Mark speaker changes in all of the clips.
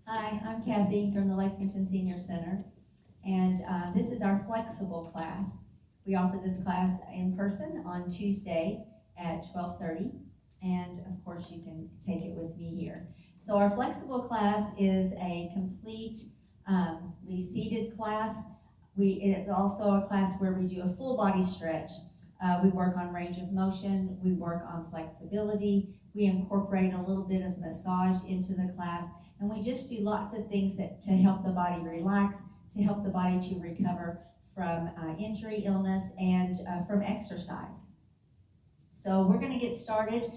Speaker 1: Hi, I'm Kathy from the Lexington Senior Center, and this is our Flex.ABLE class. We offer this class in person on Tuesday at 12:30, and of course you can take it with me here. So our Flex.ABLE class is a completely seated class. It's also a class where we do a full body stretch. We work on range of motion, we work on flexibility, we incorporate a little bit of massage into the class, and we just do lots of things to help the body relax, to help the body to recover from injury, illness, and from exercise. So we're going to get started.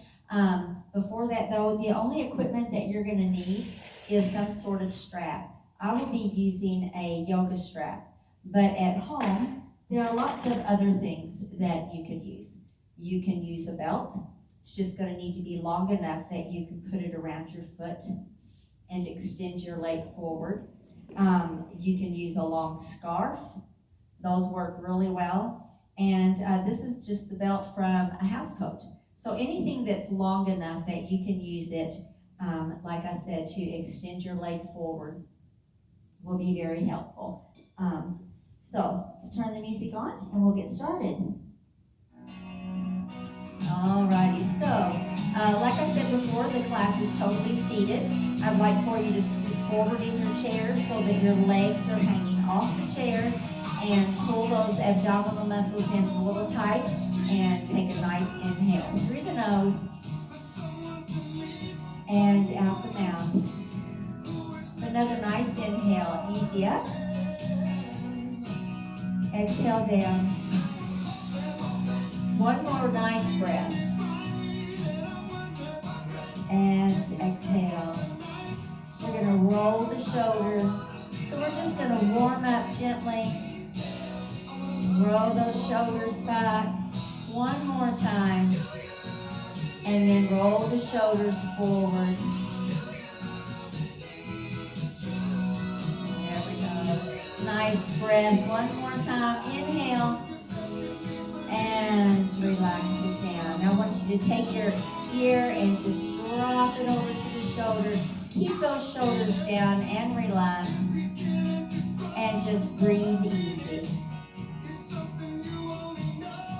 Speaker 1: Before that though, the only equipment that you're going to need is some sort of strap. I will be using a yoga strap, but at home, there are lots of other things that you could use. You can use a belt. It's just going to need to be long enough that you can put it around your foot and extend your leg forward. You can use a long scarf. Those work really well. And this is just the belt from a house coat. So anything that's long enough that you can use it, like I said, to extend your leg forward will be very helpful. So let's turn the music on and we'll get started. Alrighty, so like I said before, the class is totally seated. I'd like for you to scoot forward in your chair so that your legs are hanging off the chair, and pull those abdominal muscles in a little tight and take a nice inhale through the nose and out the mouth. Another nice inhale, easy up. Exhale down. One more nice breath. And exhale. We're going to roll the shoulders. So we're just going to warm up gently. Roll those shoulders back. One more time. And then roll the shoulders forward. There we go. Nice breath. One more time. Inhale. And relax it down. Now I want you to take your ear and just drop it over to the shoulder. Keep those shoulders down and relax. And just breathe easy.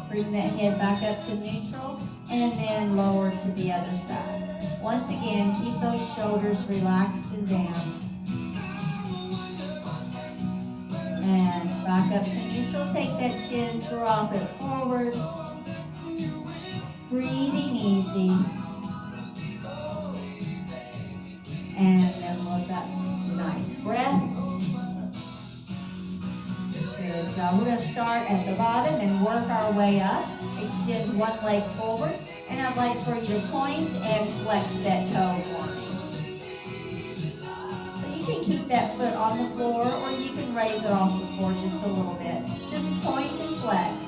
Speaker 1: Bring that head back up to neutral and then lower to the other side. Once again, keep those shoulders relaxed and down. And back up to neutral. Take that chin, drop it forward. Breathing easy. And then look up. Nice breath. Good job. We're going to start at the bottom and work our way up. Extend one leg forward. And I'd like for you to point and flex that toe for me. You can keep that foot on the floor, or you can raise it off the floor just a little bit. Just point and flex.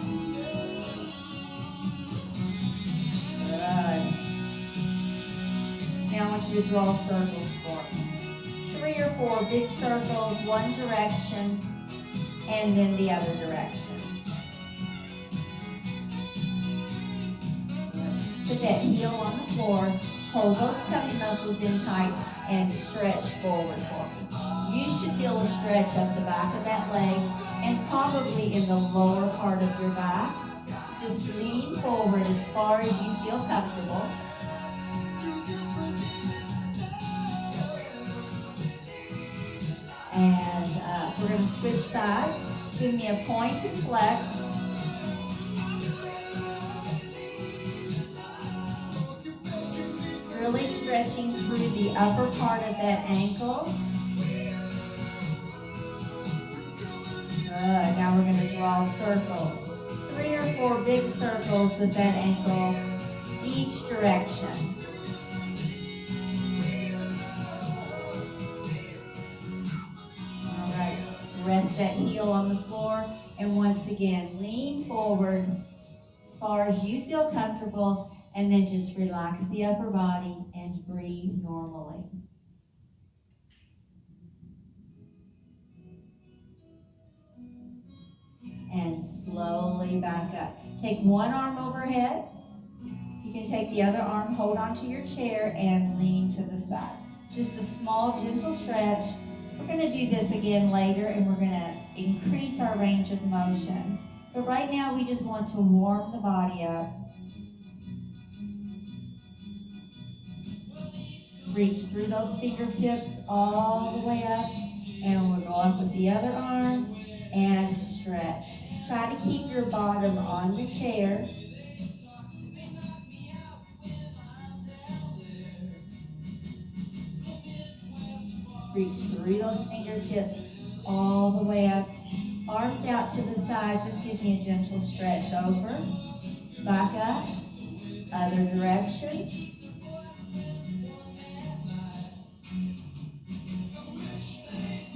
Speaker 1: Good. Now I want you to draw circles for me. 3 or 4 big circles, one direction, and then the other direction. Put that heel on the floor. Hold those tummy muscles in tight and stretch forward for me. You should feel a stretch up the back of that leg and probably in the lower part of your back. Just lean forward as far as you feel comfortable. And we're going to switch sides. Give me a point and flex. Really stretching through the upper part of that ankle. Good. Now we're going to draw circles. 3 or 4 big circles with that ankle, each direction. All right. Rest that heel on the floor. And once again, lean forward as far as you feel comfortable. And then just relax the upper body and breathe normally. And slowly back up. Take one arm overhead. You can take the other arm, hold onto your chair, and lean to the side. Just a small, gentle stretch. We're going to do this again later, and we're going to increase our range of motion. But right now, we just want to warm the body up. Reach through those fingertips all the way up, and we'll go up with the other arm and stretch. Try to keep your bottom on the chair. Reach through those fingertips all the way up. Arms out to the side, just give me a gentle stretch over. Back up, other direction.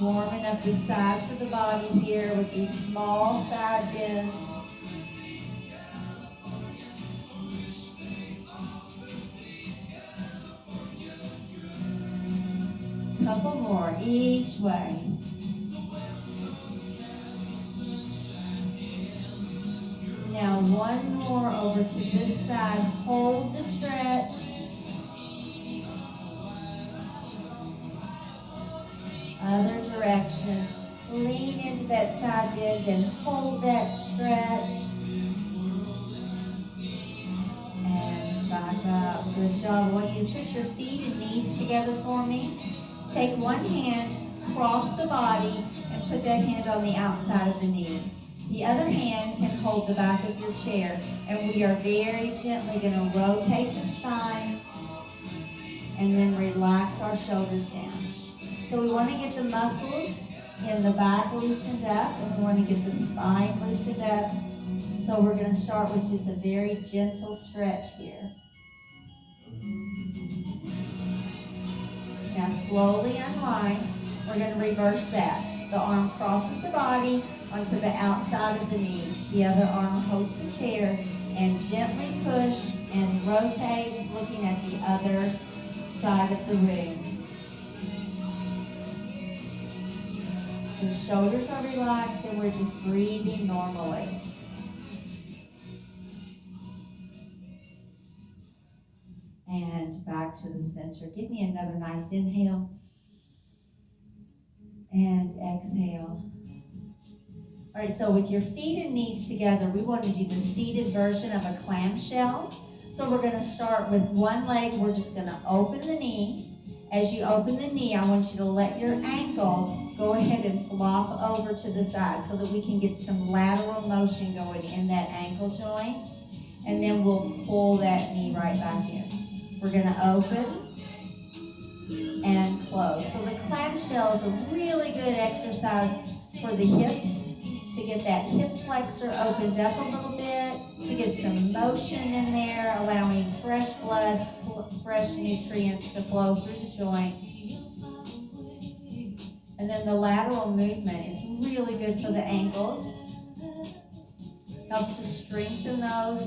Speaker 1: Warming up the sides of the body here with these small side bends. Couple more each way. Now one more over to this side. Hold the stretch. Other direction. Lean into that side bend and hold that stretch. And back up. Good job. I want you to put your feet and knees together for me. Take one hand, cross the body, and put that hand on the outside of the knee. The other hand can hold the back of your chair, and we are very gently going to rotate the spine and then relax our shoulders down. So we want to get the muscles in the back loosened up, and we want to get the spine loosened up. So we're going to start with just a very gentle stretch here. Now slowly unwind. We're going to reverse that. The arm crosses the body onto the outside of the knee. The other arm holds the chair and gently push and rotate, looking at the other side of the room. The shoulders are relaxed and we're just breathing normally. And back to the center. Give me another nice inhale. And exhale. All right, so with your feet and knees together, we want to do the seated version of a clamshell. So we're going to start with one leg. We're just going to open the knee. As you open the knee, I want you to let your ankle go ahead and flop over to the side so that we can get some lateral motion going in that ankle joint. And then we'll pull that knee right back in. We're going to open and close. So the clamshell is a really good exercise for the hips, to get that hip flexor opened up a little bit, to get some motion in there, allowing fresh blood, fresh nutrients to flow through the joint. And then the lateral movement is really good for the ankles. Helps to strengthen those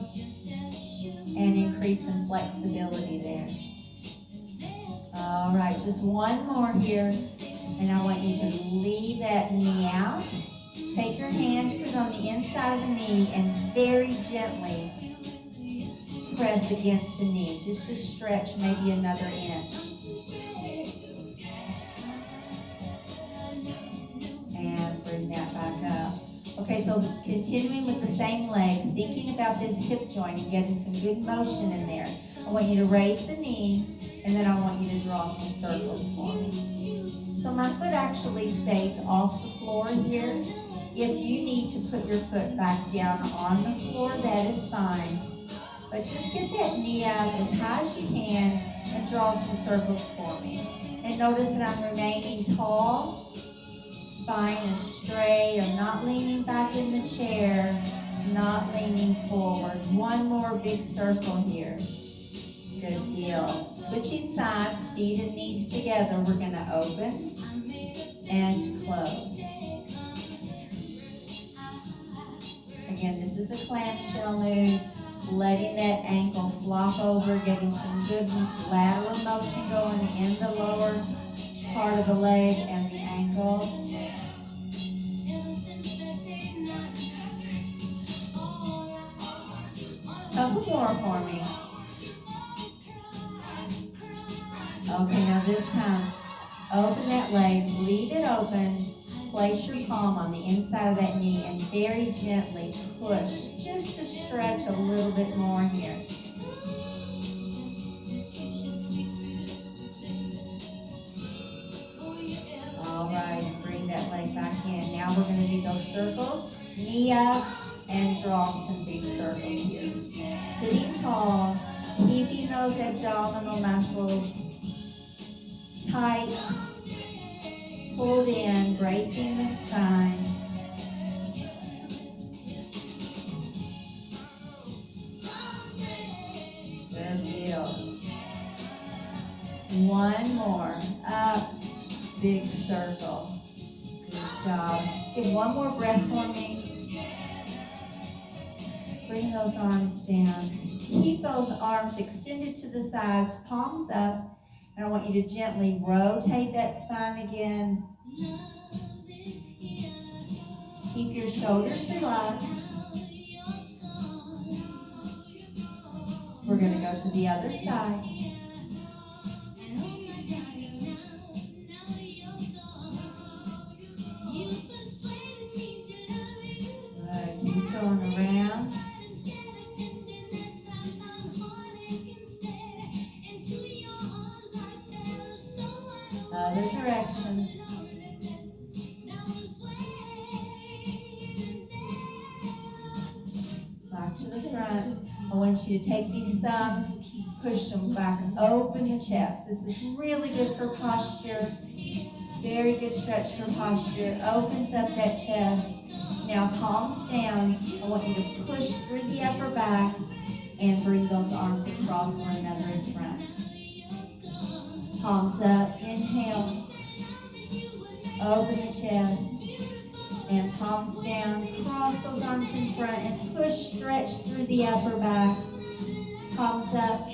Speaker 1: and increase some flexibility there. All right, just one more here. And I want you to leave that knee out. Take your hand, put it on the inside of the knee, and very gently press against the knee, just to stretch maybe another inch. And bring that back up. Okay, so continuing with the same leg, thinking about this hip joint and getting some good motion in there. I want you to raise the knee, and then I want you to draw some circles for me. So my foot actually stays off the floor here. If you need to put your foot back down on the floor, that is fine. But just get that knee out as high as you can and draw some circles for me. And notice that I'm remaining tall. Spine is straight. I'm not leaning back in the chair, not leaning forward. One more big circle here. Good deal. Switching sides, feet and knees together. We're going to open and close. Again, this is a clamshell move. Letting that ankle flop over, getting some good lateral motion going in the lower part of the leg and the ankle. Couple more for me. Okay, now this time, open that leg, leave it open, place your palm on the inside of that knee and very gently push, just to stretch a little bit more here. All right, bring that leg back in. Now we're going to do those circles, knee up, and draw some big circles here. Sitting tall, keeping those abdominal muscles tight, pulled in, bracing the spine. Good deal. One more. Up, big circle. Good job. Give one more breath for me. Bring those arms down. Keep those arms extended to the sides, palms up. And I want you to gently rotate that spine again. Keep your shoulders relaxed. We're going to go to the other side. Good. Keep going around. Other direction. Back to the front. I want you to take these thumbs, push them back, open the chest. This is really good for posture. Very good stretch for posture. Opens up that chest. Now palms down. I want you to push through the upper back and bring those arms across one another in front. Palms up, inhale, open the chest, and palms down, cross those arms in front, and push, stretch through the upper back. Palms up,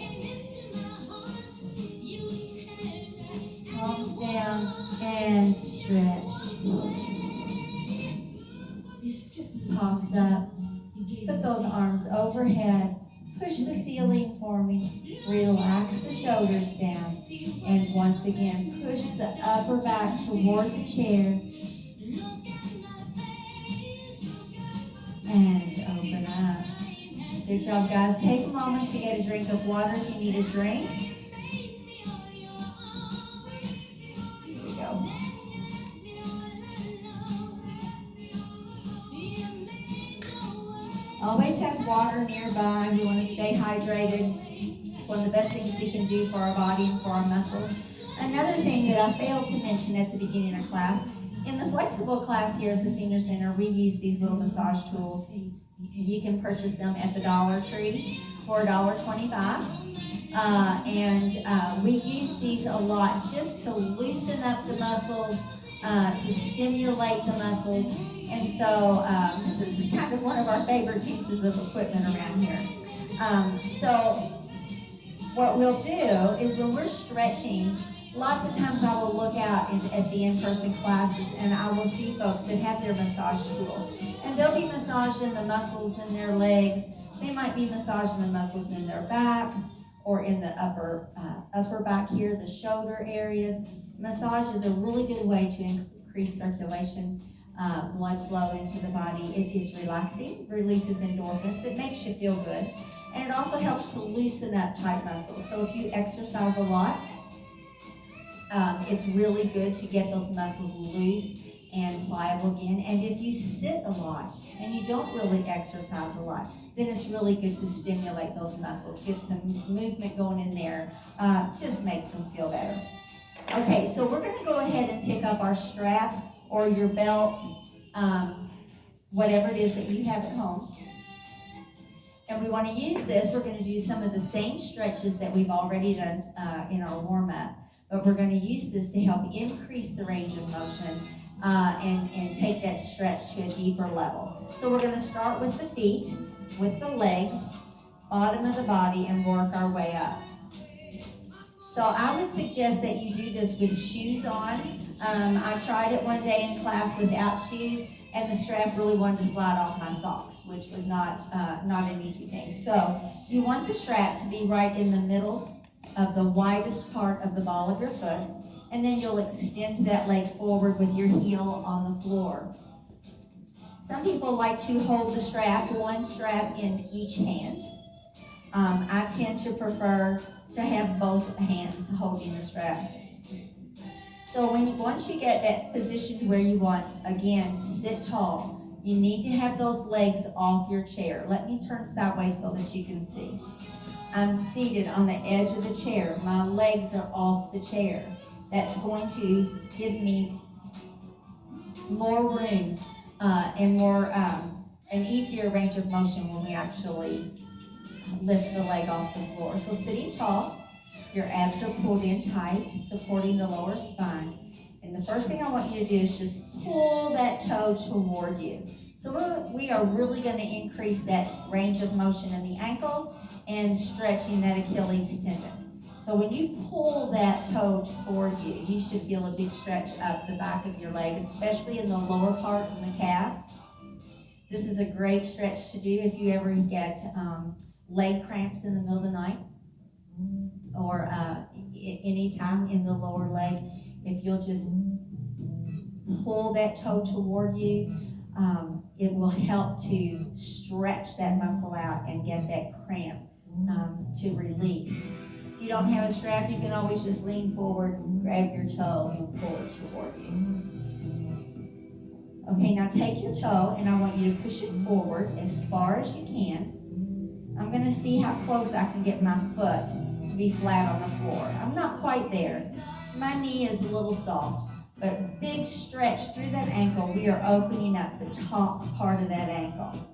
Speaker 1: palms down, and stretch. Palms up, put those arms overhead, push the ceiling for me, relax the shoulders down. And once again, push the upper back toward the chair. And open up. Good job, guys. Take a moment to get a drink of water if you need a drink. Here we go. Always have water nearby. We want to stay hydrated. It's one of the best things we can do for our body and for our muscles. Another thing that I failed to mention at the beginning of class, in the flexible class here at the Senior Center, we use these little massage tools. You can purchase them at the Dollar Tree for $1.25. We use these a lot just to loosen up the muscles, to stimulate the muscles. And so this is kind of one of our favorite pieces of equipment around here. So what we'll do is when we're stretching, lots of times I will look out at the in-person classes and I will see folks that have their massage tool. And they'll be massaging the muscles in their legs. They might be massaging the muscles in their back or in the upper back here, the shoulder areas. Massage is a really good way to increase circulation, blood flow into the body. It is relaxing, releases endorphins. It makes you feel good. And it also helps to loosen up tight muscles. So if you exercise a lot, it's really good to get those muscles loose and pliable again. And if you sit a lot and you don't really exercise a lot, then it's really good to stimulate those muscles, get some movement going in there, just makes them feel better. Okay, so we're going to go ahead and pick up our strap or your belt, whatever it is that you have at home. And we want to use this. We're going to do some of the same stretches that we've already done in our warm-up, but we're going to use this to help increase the range of motion and take that stretch to a deeper level. So we're going to start with the feet, with the legs, bottom of the body, and work our way up. So I would suggest that you do this with shoes on. I tried it one day in class without shoes, and the strap really wanted to slide off my socks, which was not an easy thing. So you want the strap to be right in the middle of the widest part of the ball of your foot, and then you'll extend that leg forward with your heel on the floor. Some people like to hold the strap, one strap in each hand. I tend to prefer to have both hands holding the strap. So once you get that position to where you want, again, sit tall. You need to have those legs off your chair. Let me turn sideways so that you can see. I'm seated on the edge of the chair. My legs are off the chair. That's going to give me more room and more an easier range of motion when we actually lift the leg off the floor. So sitting tall, your abs are pulled in tight, supporting the lower spine. And the first thing I want you to do is just pull that toe toward you. So we are really going to increase that range of motion in the ankle and stretching that Achilles tendon. So when you pull that toe toward you, you should feel a big stretch up the back of your leg, especially in the lower part in the calf. This is a great stretch to do if you ever get leg cramps in the middle of the night or any time in the lower leg. If you'll just pull that toe toward you, it will help to stretch that muscle out and get that cramp to release. If you don't have a strap, you can always just lean forward, grab your toe, and pull it toward you. Okay, now take your toe, and I want you to push it forward as far as you can. I'm going to see how close I can get my foot to be flat on the floor. I'm not quite there. My knee is a little soft, but big stretch through that ankle. We are opening up the top part of that ankle.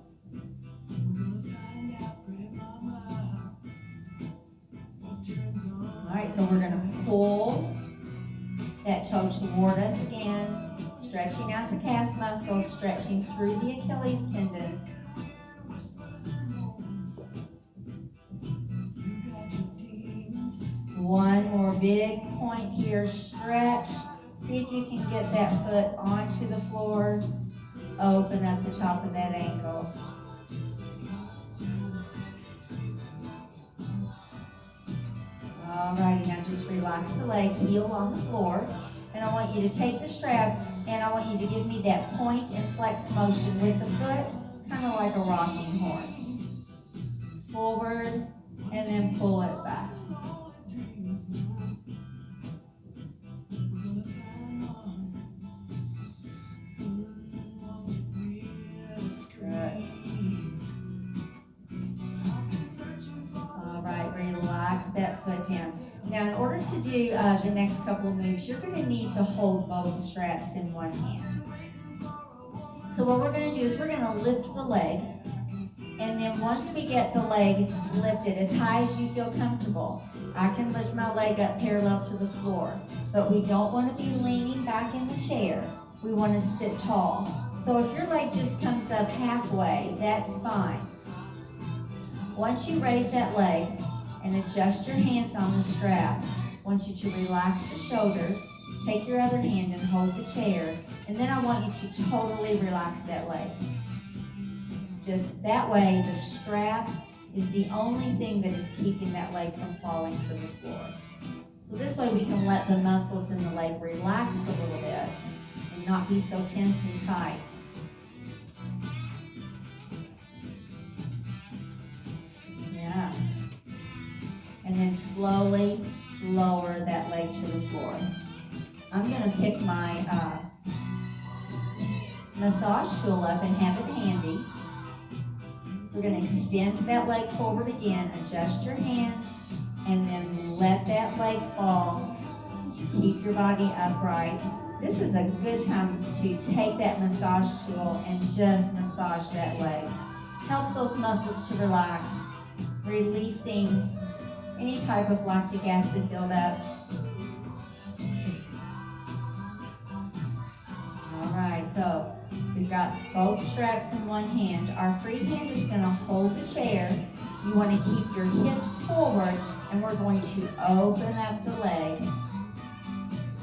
Speaker 1: All right, so we're going to pull that toe toward us again, stretching out the calf muscle, stretching through the Achilles tendon. One more big point here, stretch. See if you can get that foot onto the floor. Open up the top of that ankle. Alrighty, now just relax the leg, heel on the floor. And I want you to take the strap and I want you to give me that point and flex motion with the foot, kind of like a rocking horse. Forward and then pull it back. Relax that foot down. Now, in order to do the next couple of moves, you're going to need to hold both straps in one hand. So what we're going to do is we're going to lift the leg, and then once we get the leg lifted as high as you feel comfortable, I can lift my leg up parallel to the floor. But we don't want to be leaning back in the chair. We want to sit tall. So if your leg just comes up halfway, that's fine. Once you raise that leg and adjust your hands on the strap, I want you to relax the shoulders, take your other hand and hold the chair, and then I want you to totally relax that leg. Just that way, the strap is the only thing that is keeping that leg from falling to the floor. So this way we can let the muscles in the leg relax a little bit and not be so tense and tight. Yeah. And then slowly lower that leg to the floor. I'm going to pick my massage tool up and have it handy. So we're going to extend that leg forward again, adjust your hands, and then let that leg fall. Keep your body upright. This is a good time to take that massage tool and just massage that leg. Helps those muscles to relax, releasing any type of lactic acid buildup. All right, so we've got both straps in one hand. Our free hand is going to hold the chair. You want to keep your hips forward, and we're going to open up the leg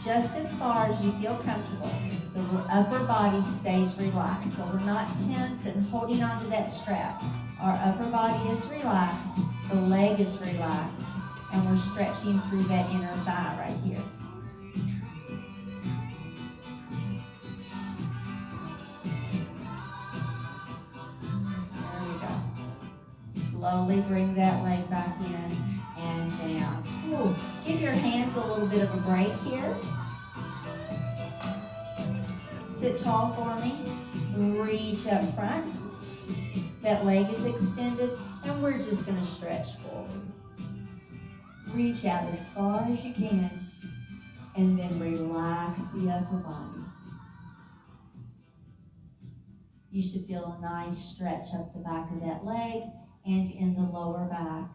Speaker 1: just as far as you feel comfortable. The upper body stays relaxed, so we're not tense and holding onto that strap. Our upper body is relaxed. The leg is relaxed. and we're stretching through that inner thigh right here. There we go. Slowly bring that leg back in and down. Ooh. Give your hands a little bit of a break here. Sit tall for me. Reach up front. That leg is extended, and we're just going to stretch forward. Reach out as far as you can, and then relax the upper body. You should feel a nice stretch up the back of that leg and in the lower back.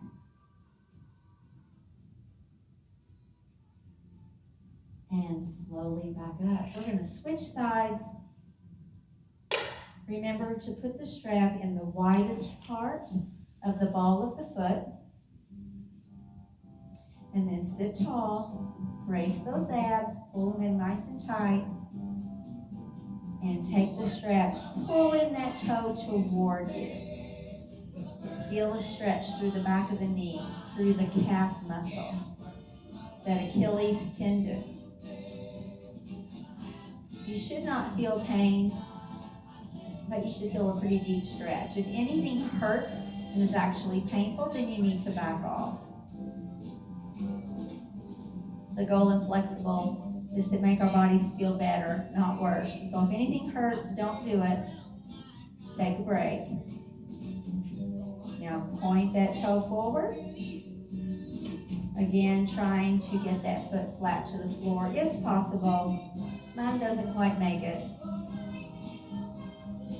Speaker 1: And slowly back up. We're going to switch sides. Remember to put the strap in the widest part of the ball of the foot. And then sit tall. Brace those abs. Pull them in nice and tight. And take the strap. Pull in that toe toward you. Feel a stretch through the back of the knee, through the calf muscle, that Achilles tendon. You should not feel pain, but you should feel a pretty deep stretch. If anything hurts and is actually painful, then you need to back off. The goal in Flex.ABLE is to make our bodies feel better, not worse. So if anything hurts, don't do it. Just take a break. Now point that toe forward. Again, trying to get that foot flat to the floor if possible. Mine doesn't quite make it.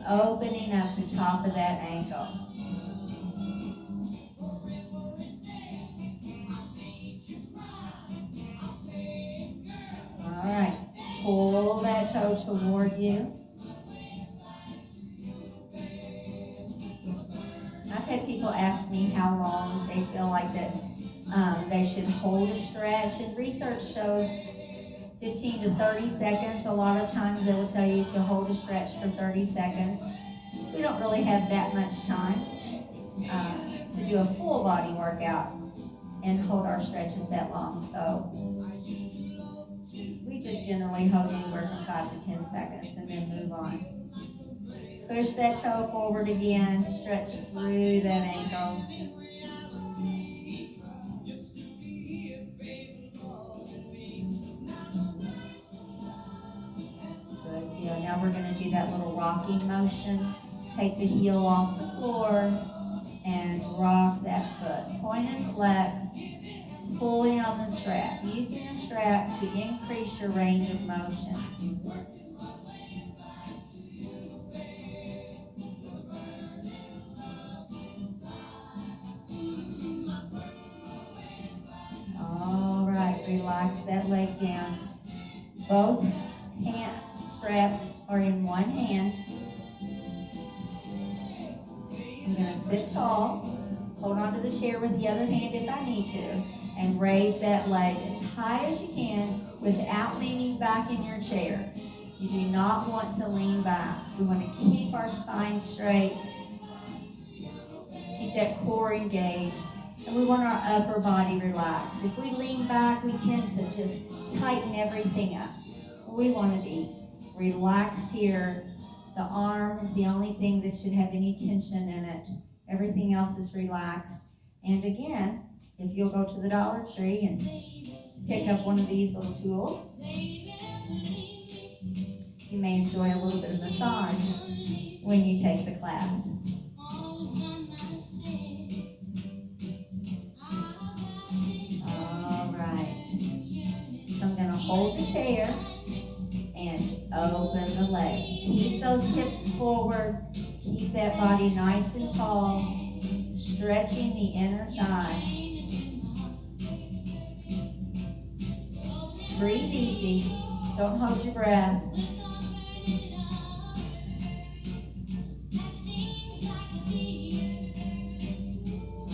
Speaker 1: Opening up the top of that ankle. All right, pull that toe toward you. I've had people ask me how long they feel like that they should hold a stretch, and research shows 15 to 30 seconds. A lot of times they will tell you to hold a stretch for 30 seconds. We don't really have that much time to do a full body workout and hold our stretches that long. So we just generally hold anywhere from 5 to 10 seconds and then move on. Push that toe forward again, stretch through that ankle. Good deal. Now we're going to do that little rocking motion. Take the heel off the floor and rock that foot. Point and flex, pulling on the strap. Using the strap to increase your range of motion. All right, relax that leg down. Both hand straps are in one hand. I'm going to sit tall, hold onto the chair with the other hand if I need to, and raise that leg as high as you can without leaning back in your chair. You do not want to lean back. We want to keep our spine straight, keep that core engaged, and we want our upper body relaxed. If we lean back, we tend to just tighten everything up. We want to be relaxed here. The arm is the only thing that should have any tension in it. Everything else is relaxed. And again, if you'll go to the Dollar Tree and pick up one of these little tools, you may enjoy a little bit of massage when you take the class. All right. So I'm going to hold the chair and open the leg. Keep those hips forward. Keep that body nice and tall. Stretching the inner thigh. Breathe easy. Don't hold your breath.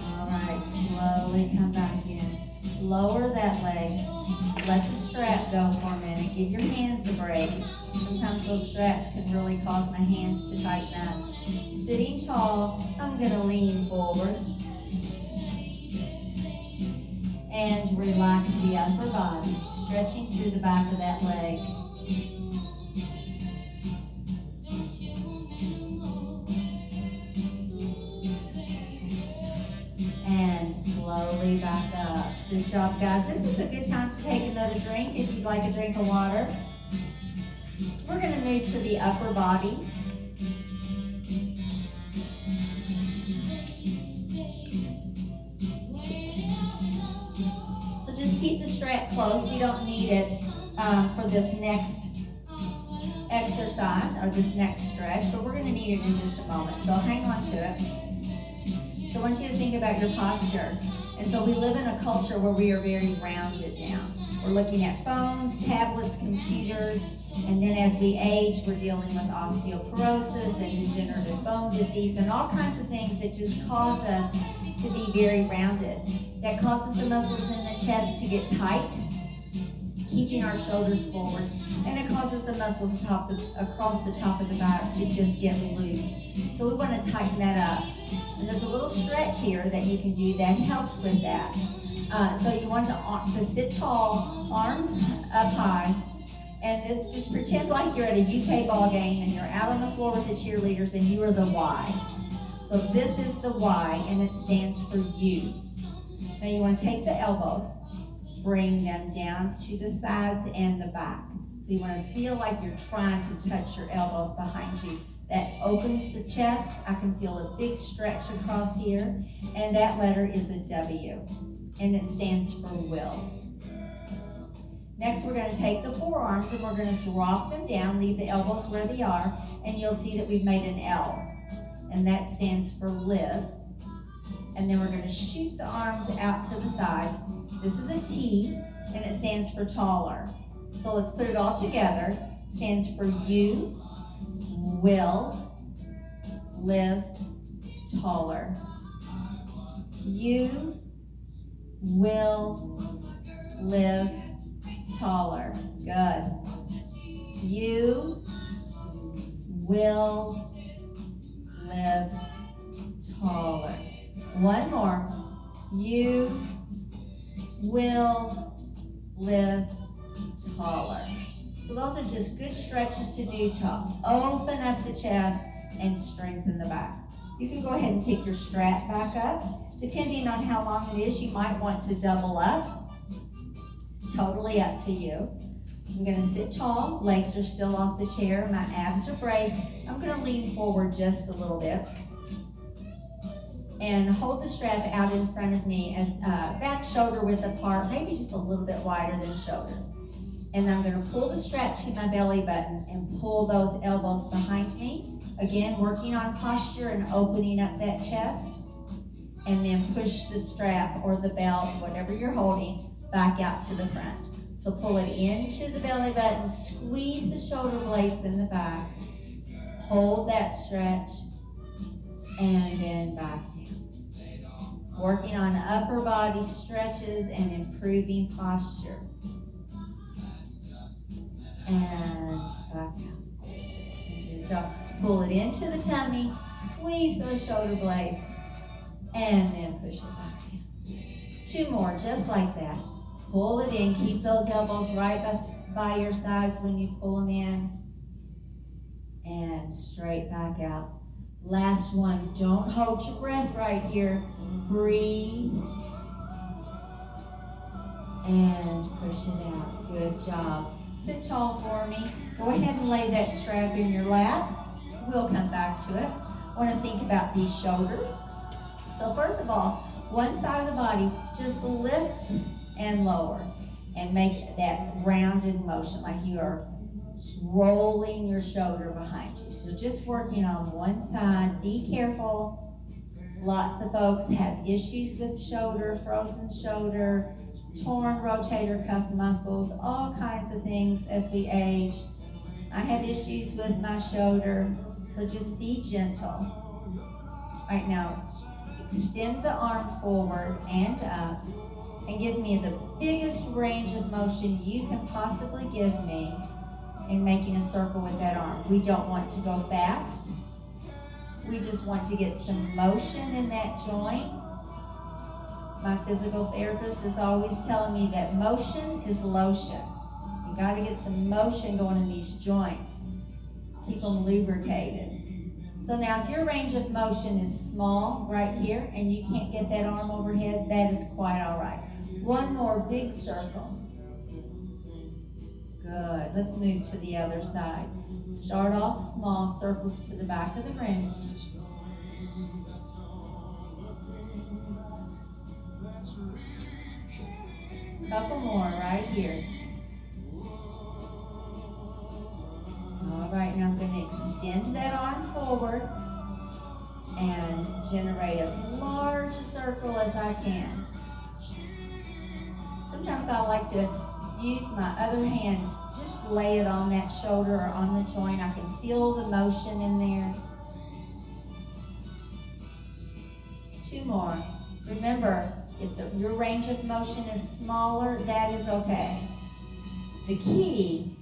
Speaker 1: All right, slowly come back in. Lower that leg. Let the strap go for a minute. Give your hands a break. Sometimes those straps can really cause my hands to tighten up. Sitting tall, I'm going to lean forward. And relax the upper body, stretching through the back of that leg. And slowly back up. Good job, guys. This is a good time to take another drink if you'd like a drink of water. We're going to move to the upper body. So just keep the strap close. We don't need it for this next exercise or this next stretch, but we're going to need it in just a moment. So hang on to it. So I want you to think about your posture. And so we live in a culture where we are very rounded now. We're looking at phones, tablets, computers, and then as we age, we're dealing with osteoporosis and degenerative bone disease and all kinds of things that just cause us to be very rounded. That causes the muscles in the chest to get tight, keeping our shoulders forward, and it causes the muscles across the top of the back to just get loose. So we want to tighten that up. And there's a little stretch here that you can do that helps with that. So you want to sit tall, arms up high, and this, just pretend like you're at a UK ball game and you're out on the floor with the cheerleaders and you are the Y. So this is the Y, and it stands for you. Now you want to take the elbows, bring them down to the sides and the back. So you want to feel like you're trying to touch your elbows behind you. That opens the chest. I can feel a big stretch across here. And that letter is a W. And it stands for will. Next, we're going to take the forearms and we're going to drop them down, leave the elbows where they are, and you'll see that we've made an L. And that stands for live. And then we're going to shoot the arms out to the side. This is a T, and it stands for taller. So let's put it all together. It stands for you will live taller. You will live taller. Good. You will live taller. One more. You will live taller. So those are just good stretches to do to open up the chest and strengthen the back. You can go ahead and pick your strap back up. Depending on how long it is, you might want to double up. Totally up to you. I'm going to sit tall. Legs are still off the chair. My abs are braced. I'm going to lean forward just a little bit and hold the strap out in front of me as back shoulder width apart, maybe just a little bit wider than shoulders. And I'm going to pull the strap to my belly button and pull those elbows behind me. Again, working on posture and opening up that chest. And then push the strap or the belt, whatever you're holding, back out to the front. So pull it into the belly button, squeeze the shoulder blades in the back, hold that stretch, and then back down. Working on upper body stretches and improving posture. And back out. Good job. Pull it into the tummy, squeeze those shoulder blades, and then push it back down. Two more, just like that. Pull it in. Keep those elbows right by your sides when you pull them in. And straight back out. Last one. Don't hold your breath right here. Breathe. And push it out. Good job. Sit tall for me. Go ahead and lay that strap in your lap. We'll come back to it. I want to think about these shoulders. So first of all, one side of the body, just lift and lower and make that rounded motion like you are rolling your shoulder behind you. So just working on one side. Be careful. Lots of folks have issues with shoulder, frozen shoulder, torn rotator cuff muscles, all kinds of things as we age. I have issues with my shoulder, so just be gentle. Right now, extend the arm forward and up and give me the biggest range of motion you can possibly give me in making a circle with that arm. We don't want to go fast. We just want to get some motion in that joint. My physical therapist is always telling me that motion is lotion. You got to get some motion going in these joints. Keep them lubricated. So now if your range of motion is small right here and you can't get that arm overhead, that is quite all right. One more big circle. Good. Let's move to the other side. Start off small, circles to the back of the room. Couple more right here. All right, now I'm going to extend that arm forward and generate as large a circle as I can. Sometimes I like to use my other hand, just lay it on that shoulder or on the joint. I can feel the motion in there. 2 more. Remember, if your range of motion is smaller, that is okay. The key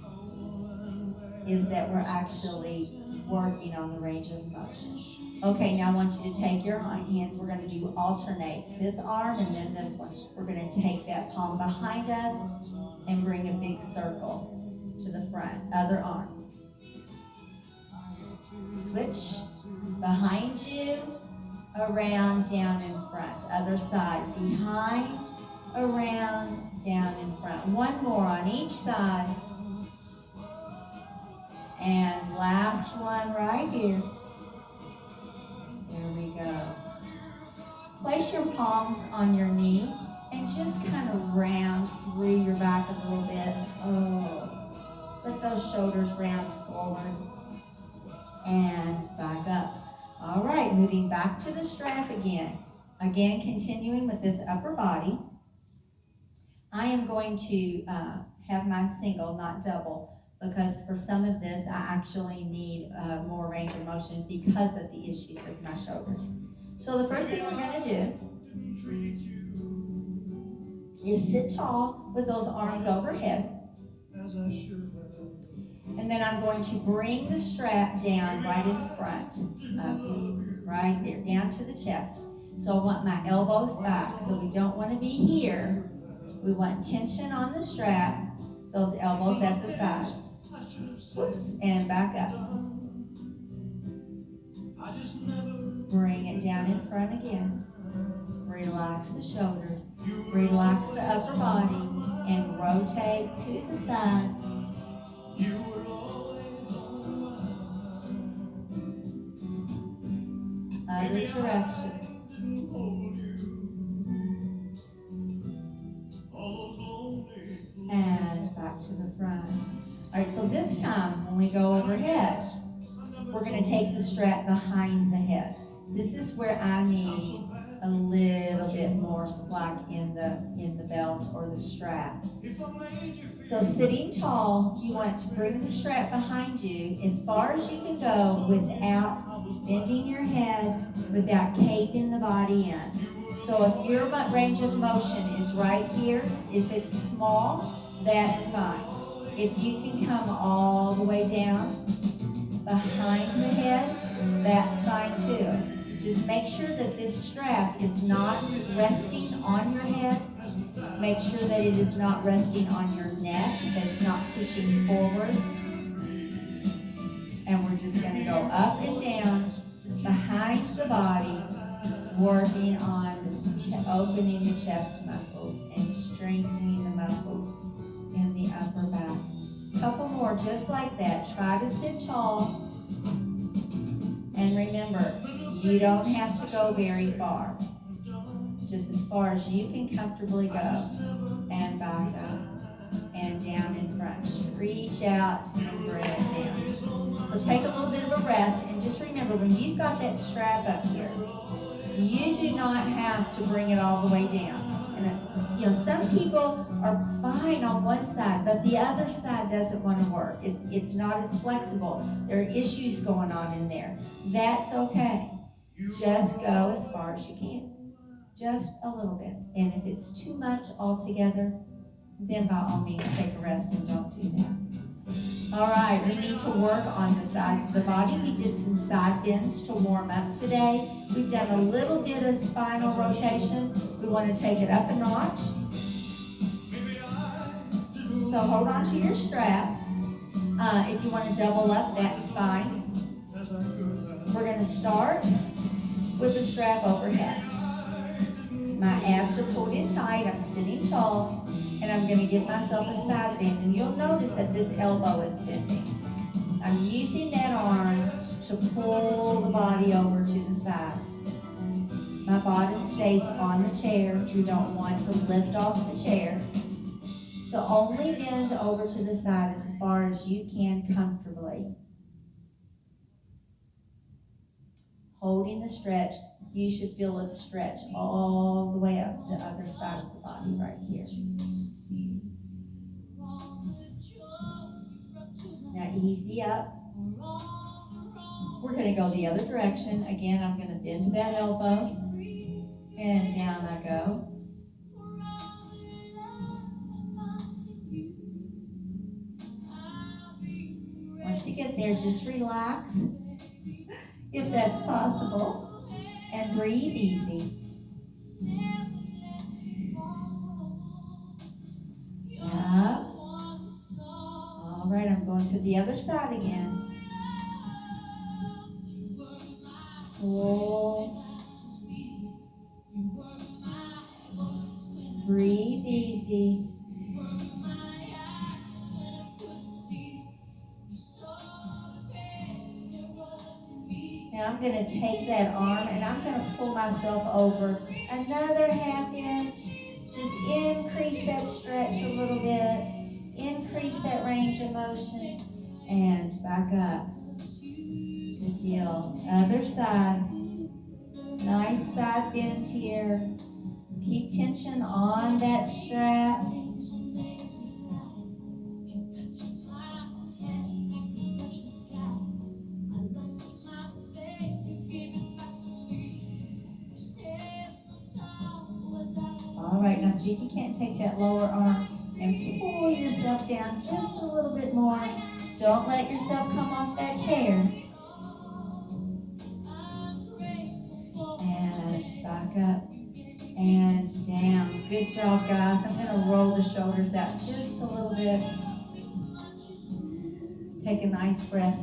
Speaker 1: is that we're actually working on the range of motion. Okay, now I want you to take your hands. We're going to do alternate. This arm and then this one. We're going to take that palm behind us and bring a big circle to the front. Other arm. Switch. Behind you, around, down in front. Other side. Behind, around, down in front. One more on each side. And last one right here. There we go. Place your palms on your knees and just kind of round through your back a little bit. Oh, let those shoulders round forward and back up. All right, moving back to the strap again. Again, continuing with this upper body. I am going to have mine single, not double, because for some of this, I actually need more range of motion because of the issues with my shoulders. So the first thing we're going to do is sit tall with those arms overhead. And then I'm going to bring the strap down right in front of me, right there, down to the chest. So I want my elbows back. So we don't want to be here. We want tension on the strap, those elbows at the sides. Whoops, and back up. Bring it down in front again. Relax the shoulders. Relax the upper body and rotate to the side. Other direction. And back to the front. All right, so this time when we go overhead, we're going to take the strap behind the head. This is where I need a little bit more slack in the belt or the strap. So sitting tall, you want to bring the strap behind you as far as you can go without bending your head, without caving the body in. So if your range of motion is right here, if it's small, that's fine. If you can come all the way down behind the head, that's fine too. Just make sure that this strap is not resting on your head. Make sure that it is not resting on your neck, that it's not pushing forward. And we're just going to go up and down behind the body, working on opening the chest muscles and strengthening the muscles in the upper back. Couple more just like that. Try to sit tall. And remember, you don't have to go very far. Just as far as you can comfortably go. And back up. And down in front. Reach out and bring it down. So take a little bit of a rest. And just remember, when you've got that strap up here, you do not have to bring it all the way down. And some people are fine on one side, but the other side doesn't want to work. It's not as flexible. There are issues going on in there. That's okay. Just go as far as you can. Just a little bit. And if it's too much altogether, then by all means take a rest and don't do that. All right, we need to work on the sides of the body. We did some side bends to warm up today. We've done a little bit of spinal rotation. We want to take it up a notch. So hold on to your strap. If you want to double up, that's fine. We're going to start with the strap overhead. My abs are pulled in tight. I'm sitting tall, and I'm going to give myself a side bend. And you'll notice that this elbow is bending. I'm using that arm to pull the body over to the side. My bottom stays on the chair. You don't want to lift off the chair. So only bend over to the side as far as you can comfortably. Holding the stretch, you should feel a stretch all the way up the other side of the body right here. Now easy up. We're going to go the other direction. Again, I'm going to bend that elbow, and down I go. Once you get there, just relax, if that's possible, and breathe easy. Up. All right, I'm going to the other side again. Pull. Breathe easy. Now I'm going to take that arm and I'm going to pull myself over another half inch. Just increase that stretch a little bit. Increase that range of motion. And back up. Good deal. Other side. Nice side bend here. Keep tension on that strap. All right, now see if you can't take that lower arm and pull yourself down just a little bit more. Don't let yourself come off that chair. And back up and down. Good job, guys. I'm going to roll the shoulders out just a little bit. Take a nice breath.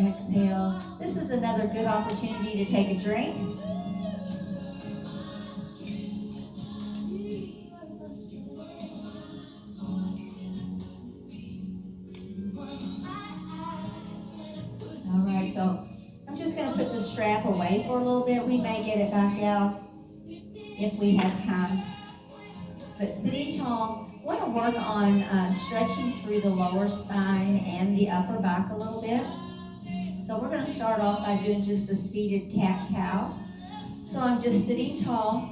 Speaker 1: Exhale. This is another good opportunity to take a drink. All right, so I'm just going to put the strap away for a little bit. We may get it back out if we have time. But sitting tall, I want to work on stretching through the lower spine and the upper back a little bit. So we're going to start off by doing just the seated cat-cow. So I'm just sitting tall.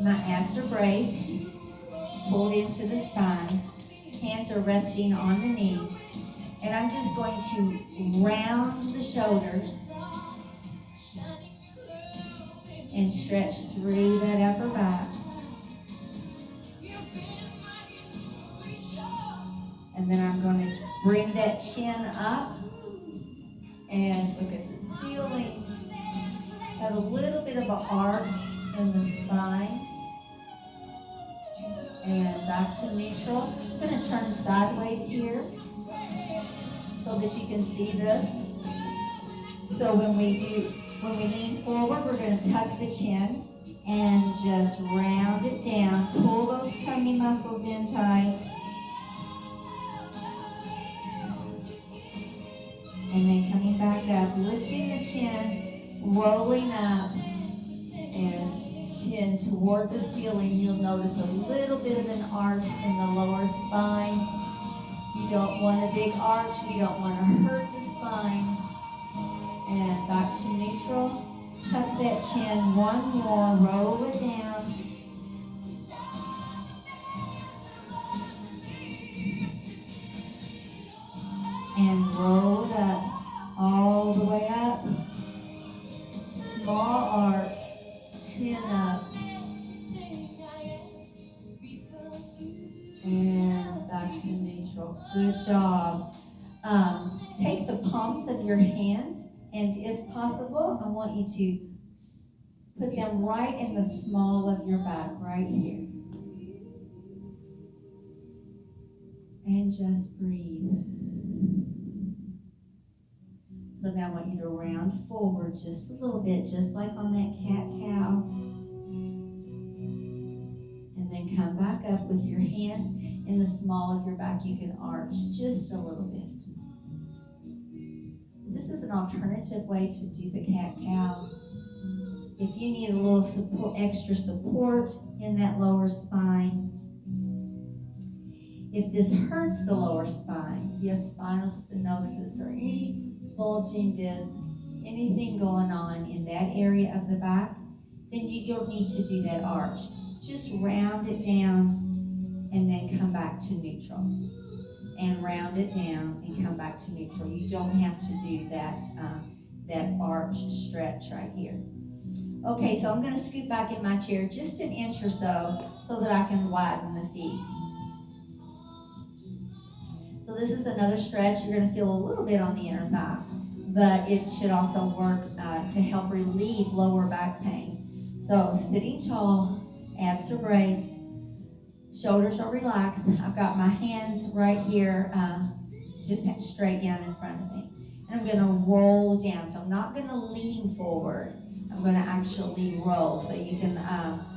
Speaker 1: My abs are braced, pulled into the spine. Hands are resting on the knees. And I'm just going to round the shoulders and stretch through that upper back. And then I'm going to bring that chin up and look at the ceiling. Have a little bit of an arch in the spine. And back to neutral. I'm going to turn sideways here so that you can see this. So when we lean forward, we're going to tuck the chin and just round it down. Pull those tummy muscles in tight. And then coming back up, lifting the chin, rolling up, and chin toward the ceiling. You'll notice a little bit of an arch in the lower spine. You don't want a big arch. We don't want to hurt the spine. And back to neutral. Tuck that chin one more. Roll it down. And roll it up. All the way up. Small arch. Chin up. And back to neutral. Good job. Take the palms of your hands, and if possible, I want you to put them right in the small of your back, right here. And just breathe. So now I want you to round forward just a little bit, just like on that cat-cow. And then come back up with your hands in the small of your back. You can arch just a little bit. This is an alternative way to do the cat-cow. If you need a little support, extra support in that lower spine, if this hurts the lower spine, you have spinal stenosis or any bulging disc, anything going on in that area of the back, then you'll need to do that arch. Just round it down and then come back to neutral. And round it down and come back to neutral. You don't have to do that arch stretch right here. Okay, so I'm going to scoot back in my chair just an inch or so that I can widen the feet. So this is another stretch. You're going to feel a little bit on the inner thigh, but it should also work to help relieve lower back pain. So sitting tall, abs are braced, shoulders are relaxed. I've got my hands right here, just straight down in front of me. And I'm going to roll down. So I'm not going to lean forward. I'm going to actually roll. So you can,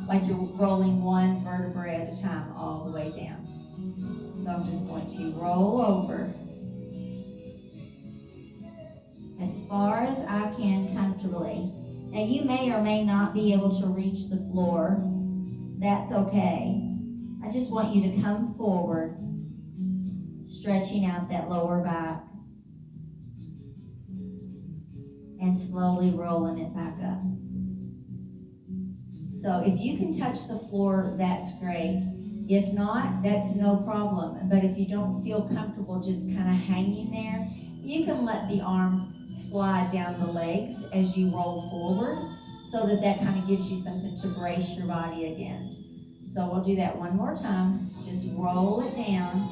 Speaker 1: like you're rolling one vertebrae at a time all the way down. So I'm just going to roll over as far as I can comfortably. Now you may or may not be able to reach the floor. That's okay. I just want you to come forward, stretching out that lower back and slowly rolling it back up. So if you can touch the floor, that's great. If not, that's no problem. But if you don't feel comfortable just kind of hanging there, you can let the arms slide down the legs as you roll forward so that kind of gives you something to brace your body against. So we'll do that one more time. Just roll it down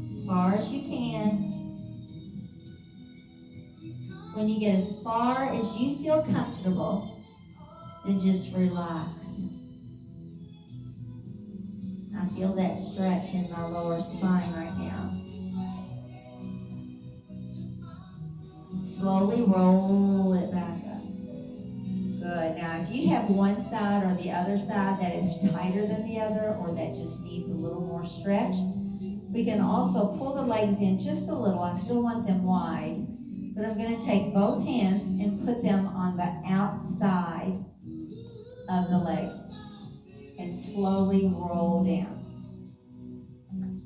Speaker 1: as far as you can. When you get as far as you feel comfortable, then just relax. I feel that stretch in my lower spine right now. Slowly roll it back up. Good. Now, if you have one side or the other side that is tighter than the other, or that just needs a little more stretch, we can also pull the legs in just a little. I still want them wide, but I'm going to take both hands and put them on the outside of the leg and slowly roll down.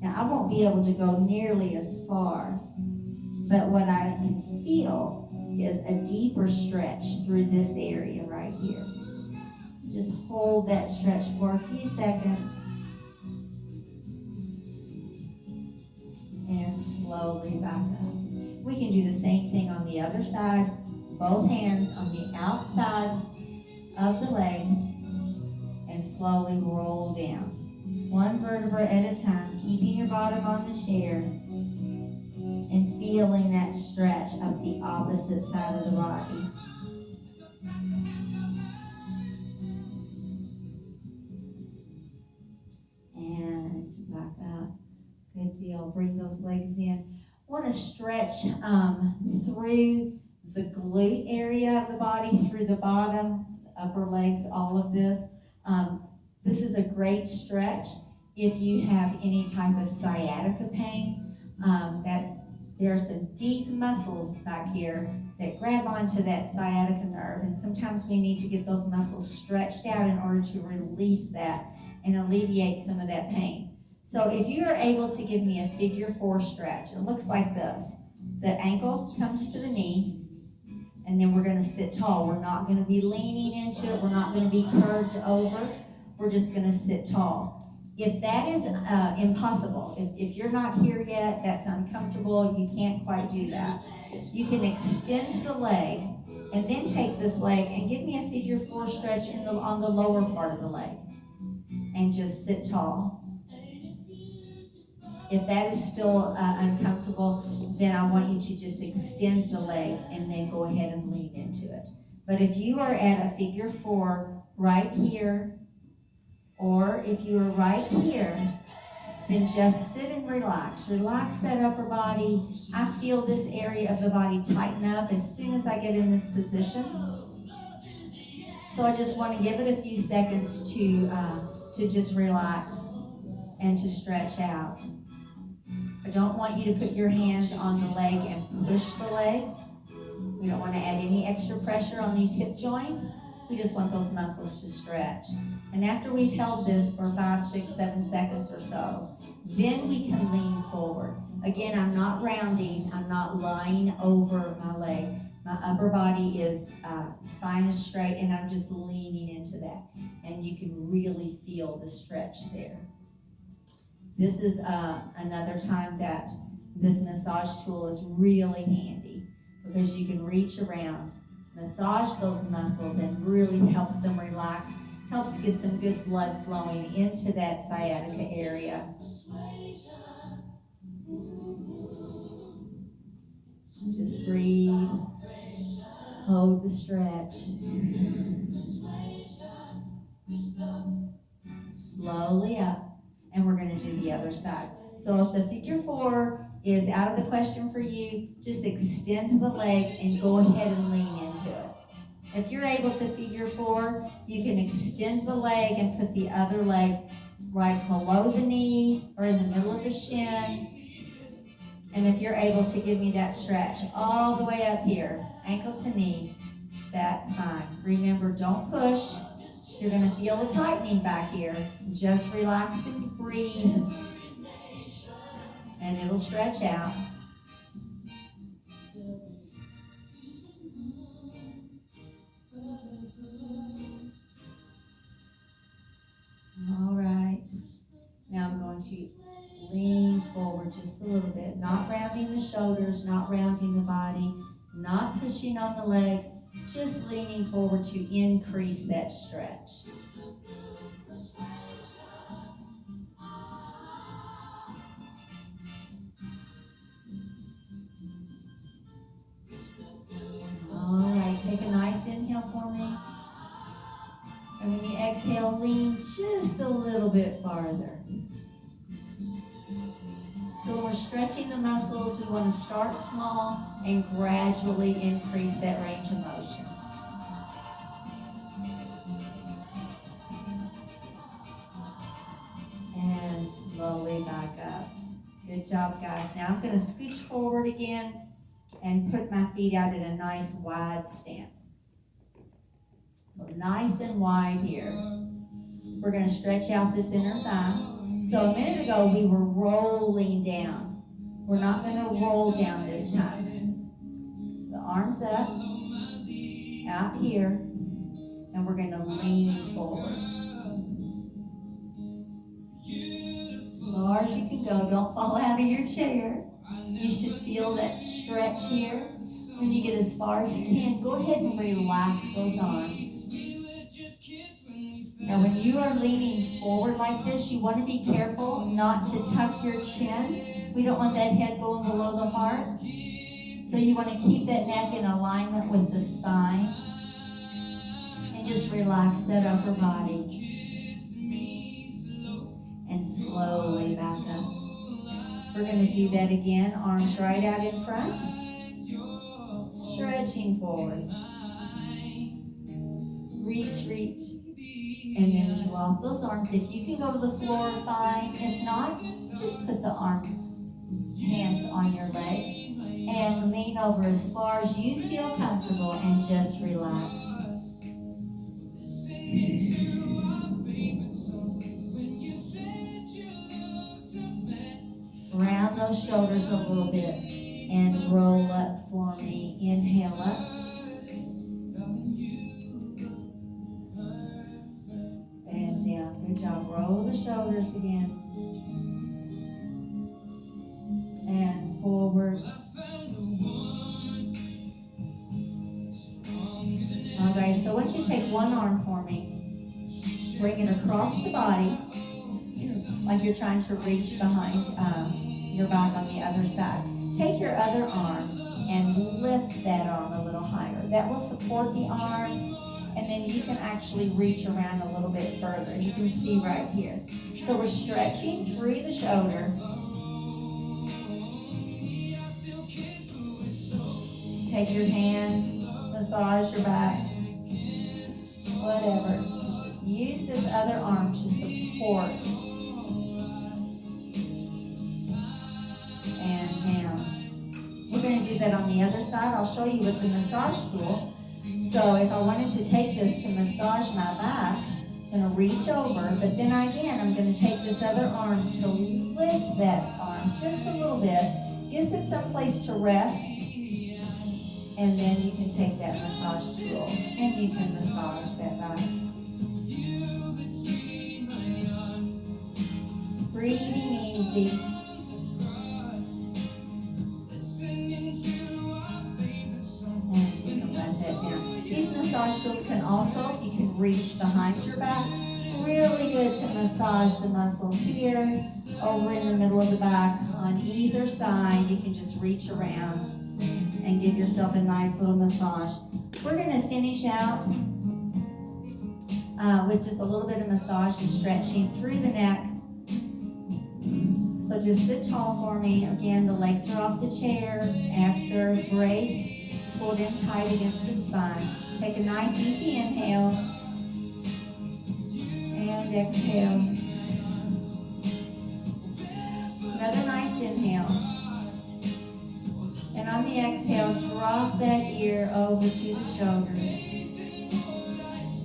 Speaker 1: Now, I won't be able to go nearly as far, but what I can feel is a deeper stretch through this area right here. Just hold that stretch for a few seconds and slowly back up. We can do the same thing on the other side. Both hands on the outside of the leg and slowly roll down. One vertebra at a time, keeping your bottom on the chair and feeling that stretch up the opposite side of the body. And back up. Good deal. Bring those legs in. Want to stretch through the glute area of the body, through the bottom, upper legs, all of this. This is a great stretch if you have any type of sciatica pain. There are some deep muscles back here that grab onto that sciatica nerve, and sometimes we need to get those muscles stretched out in order to release that and alleviate some of that pain. So if you are able to give me a figure 4 stretch, it looks like this. The ankle comes to the knee, and then we're going to sit tall. We're not going to be leaning into it. We're not going to be curved over. We're just going to sit tall. If that is impossible, if you're not here yet, that's uncomfortable, you can't quite do that, you can extend the leg and then take this leg and give me a figure 4 stretch on the lower part of the leg. And and just sit tall. If that is still uncomfortable, then I want you to just extend the leg and then go ahead and lean into it. But if you are at a figure 4 right here, or if you are right here, then just sit and relax. Relax that upper body. I feel this area of the body tighten up as soon as I get in this position. So I just want to give it a few seconds to just relax and to stretch out. I don't want you to put your hands on the leg and push the leg. We don't want to add any extra pressure on these hip joints. We just want those muscles to stretch. And after we've held this for 5, 6, 7 seconds or so, then we can lean forward. Again, I'm not rounding. I'm not lying over my leg. My upper body is, spine is straight, and I'm just leaning into that. And you can really feel the stretch there. This is another time that this massage tool is really handy because you can reach around, massage those muscles, and really helps them relax, helps get some good blood flowing into that sciatica area. Just breathe, hold the stretch. Slowly up. And we're going to do the other side. So if the figure 4 is out of the question for you, just extend the leg and go ahead and lean into it. If you're able to figure 4, you can extend the leg and put the other leg right below the knee or in the middle of the shin. And if you're able to give me that stretch all the way up here, ankle to knee, that's fine. Remember, don't push. You're going to feel the tightening back here. Just relax and breathe. And it'll stretch out. All right. Now I'm going to lean forward just a little bit. Not rounding the shoulders, not rounding the body, not pushing on the leg. Just leaning forward to increase that stretch. All right, take a nice inhale for me. And when you exhale, lean just a little bit farther. So when we're stretching the muscles, we want to start small and gradually increase that range of motion. And slowly back up. Good job, guys. Now I'm going to scooch forward again and put my feet out in a nice wide stance. So nice and wide here. We're going to stretch out this inner thigh. So a minute ago we were rolling down. We're not going to roll down this time. The arms up, out here, and we're going to lean forward. As far as you can go, don't fall out of your chair. You should feel that stretch here. When you get as far as you can, go ahead and relax those arms. Now when you are leaning forward like this, you want to be careful not to tuck your chin. We don't want that head going below the heart. So you want to keep that neck in alignment with the spine. And just relax that upper body. And slowly back up. We're going to do that again. Arms right out in front. Stretching forward. Reach, reach. And then drop those arms. If you can go to the floor, fine. If not, just put the hands on your legs. And lean over as far as you feel comfortable and just relax. Round those shoulders a little bit and roll up for me. Inhale up. And down. Good job. Roll the shoulders again. And forward. All right, so I want you to take one arm for me. Bring it across the body. like you're trying to reach behind your back on the other side. Take your other arm and lift that arm a little higher. That will support the arm, and then you can actually reach around a little bit further. You can see right here. So we're stretching through the shoulder. Take your hand, massage your back, whatever. Just use this other arm to support. And down. We're going to do that on the other side. I'll show you with the massage tool. So if I wanted to take this to massage my back, I'm going to reach over, but then again, I'm going to take this other arm to lift that arm just a little bit. Gives it some place to rest. And then you can take that massage tool and you can massage that back. Breathing easy. And you can let that down. These massage tools can also, if you can reach behind your back, really good to massage the muscles here, over in the middle of the back, on either side. You can just reach around and give yourself a nice little massage. We're going to finish out with just a little bit of massage and stretching through the neck. So just sit tall for me. Again, the legs are off the chair, abs are braced, pulled in tight against the spine. Take a nice easy inhale and exhale. Another nice inhale. And on the exhale, drop that ear over to the shoulder.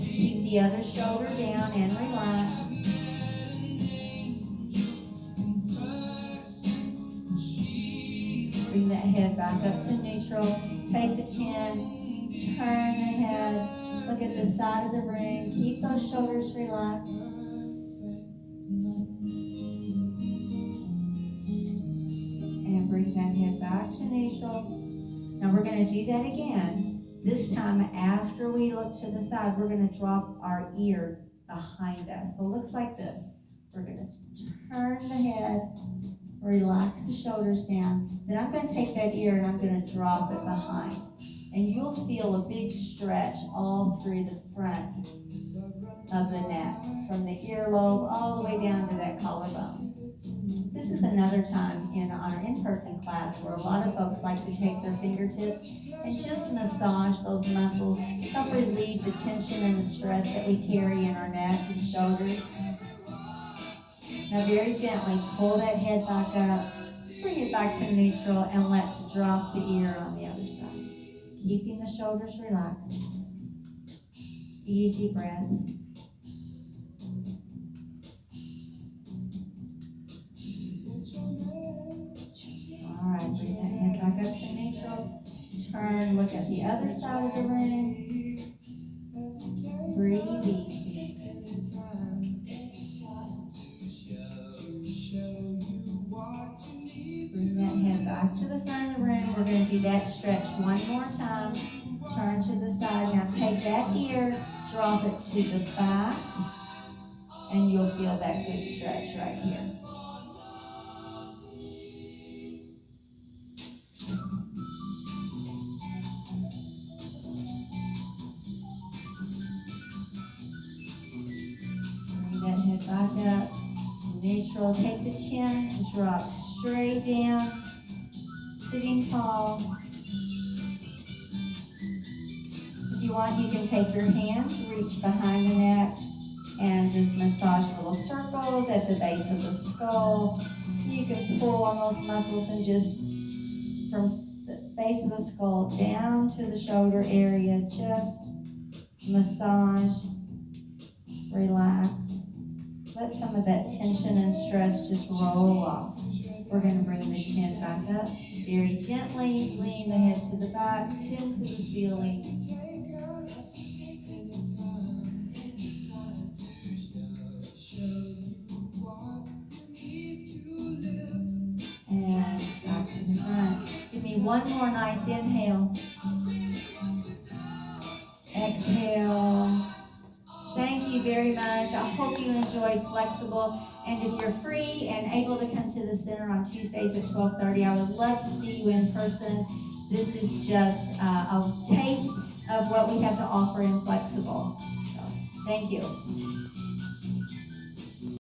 Speaker 1: Keep the other shoulder down and relax. Bring that head back up to neutral. Take the chin, turn the head, look at the side of the ring. Keep those shoulders relaxed. And bring that head back to neutral. Now we're going to do that again. This time after we look to the side, we're going to drop our ear behind us. So it looks like this. We're going to turn the head, relax the shoulders down. Then I'm going to take that ear and I'm going to drop it behind. And you'll feel a big stretch all through the front of the neck, from the earlobe all the way down to that collarbone. This is another time in our in-person class where a lot of folks like to take their fingertips and just massage those muscles, help relieve the tension and the stress that we carry in our neck and shoulders. Now very gently pull that head back up, bring it back to neutral, and let's drop the ear on the other side. Keeping the shoulders relaxed. Easy breaths. All right, bring that head back up to neutral. Turn, look at the other side of the ring. Breathe easy. Bring that head back to the front of the ring. We're going to do that stretch one more time. Turn to the side. Now take that ear, drop it to the back, and you'll feel that good stretch right here. Bring that head back up to neutral. Take the chin and drop straight down, sitting tall. If you want, you can take your hands, reach behind the neck, and just massage little circles at the base of the skull. You can pull on those muscles and just from the base of the skull down to the shoulder area, just massage, relax. Let some of that tension and stress just roll off. We're going to bring the chin back up. Very gently, lean the head to the back, chin to the ceiling. And back to the front. Give me one more nice inhale. Exhale. Thank you very much. I hope you enjoyed Flex.ABLE. And if you're free and able to come to the center on Tuesdays at 12:30, I would love to see you in person. This is just a taste of what we have to offer in Flex.ABLE. So, thank you.